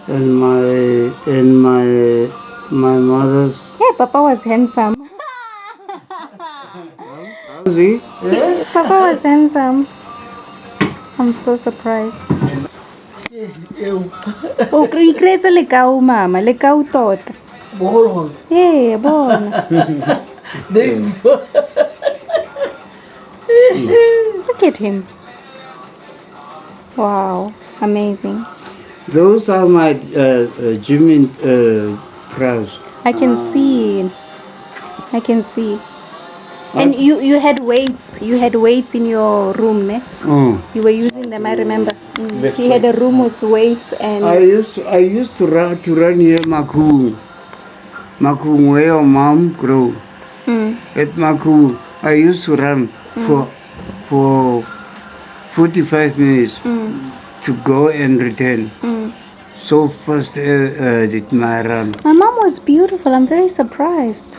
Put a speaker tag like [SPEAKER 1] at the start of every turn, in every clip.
[SPEAKER 1] and my mother's.
[SPEAKER 2] Yeah, Papa was handsome.
[SPEAKER 1] How's he?
[SPEAKER 2] Papa was handsome. I'm so surprised. Oh, he creates a lekau, mama. Lekau tot. Yeah, bon. Look at him. Wow, amazing.
[SPEAKER 1] Those are my Jimmy crowds.
[SPEAKER 2] I can see. I can see. And you had weights. You had weights in your room, ne? You were using them. I remember. He had a room with weights and.
[SPEAKER 1] I used to run here, Makung, where your mom grew. At Makung, I used to run for 45 minutes to go and return. So first did my run.
[SPEAKER 2] My mom was beautiful. I'm very surprised.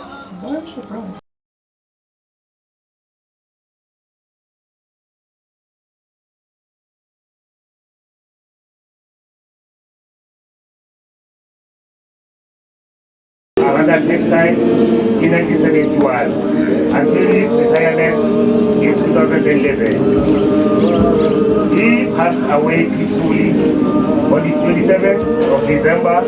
[SPEAKER 3] That next time in 1971 until his retirement in 2011. He passed away peacefully on the 27th of December.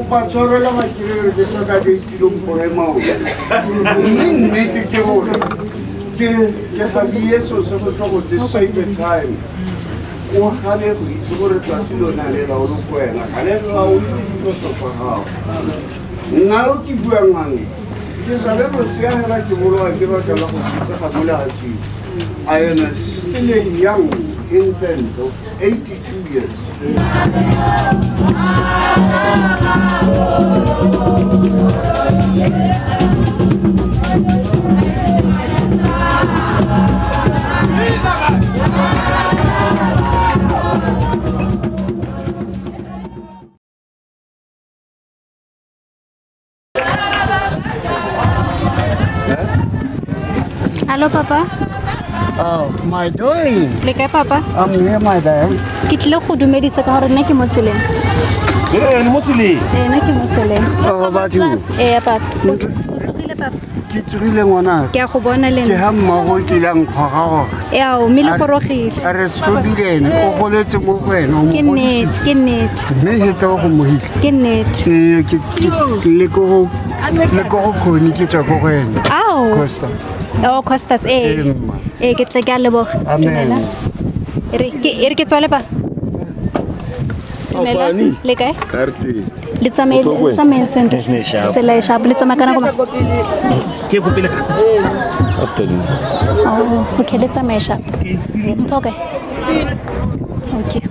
[SPEAKER 1] Pasoro la maquinaria que toca de tirón por el mau. Maybe que hora. Que sabía eso sobre todo to save the time. O khale go itse tla silo na le la o kwena. Khale la o to fa ha. Na o ki bua ngane. Ke sa le go sia hela ke bolo a ke ba ka la go ka bula ha tsi. I am still a young infant of 82 years.
[SPEAKER 2] Hello, Papa.
[SPEAKER 1] Oh, my darling.
[SPEAKER 2] Leka, Papa.
[SPEAKER 1] I'm here, my darling.
[SPEAKER 2] Kitlo go dumedisa ka hore nna ke mo tseleng.
[SPEAKER 3] Mo tseleng.
[SPEAKER 2] Nna ke mo tseleng.
[SPEAKER 1] Oh, about you.
[SPEAKER 2] Papa. O tsogile, Papa.
[SPEAKER 1] Ke tsogile ngwana.
[SPEAKER 2] Ke a go bona le
[SPEAKER 1] Ke ha mmago ke lang kgagago.
[SPEAKER 2] o mme le gorogile.
[SPEAKER 1] A re stobile o goletse mo wena o mo.
[SPEAKER 2] Ke nnete.
[SPEAKER 1] Me he tlo go mo hita.
[SPEAKER 2] Ke nnete.
[SPEAKER 1] Ke le go khoni ke tsa go wena. Costa.
[SPEAKER 2] Oh, Costas, ke tle ka leboga.
[SPEAKER 1] Amen.
[SPEAKER 2] Re ke tswale ba. Dumela. Le kae? Le tsamaye sentle. Tsela e sharp le tsamaya kana go ba.
[SPEAKER 3] Ke go pele ka.
[SPEAKER 2] Oh, okay, le tsamaye sharp. Okay. Okay.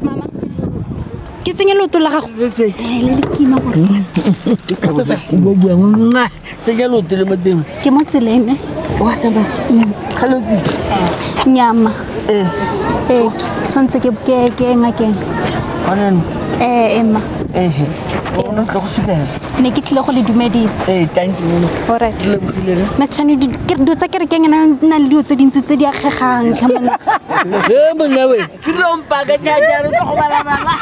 [SPEAKER 2] Mama. Ke tsenya loto la gago. Le kima go. Ke mo tseleng
[SPEAKER 4] Wa tsaba. Khalotsi.
[SPEAKER 2] nyama. Tshwantse ke ngakeng.
[SPEAKER 4] Onani.
[SPEAKER 2] Emma.
[SPEAKER 4] Ona tlo go sikela.
[SPEAKER 2] Ne ke tlile go le dumedisa.
[SPEAKER 4] Thank you.
[SPEAKER 2] Alright. Machani ke do tsa ke re ke na le dio tse dintsi tse di agegang tlhamana.
[SPEAKER 4] Monna we. Ke lo mpaga jaja re go bala bala.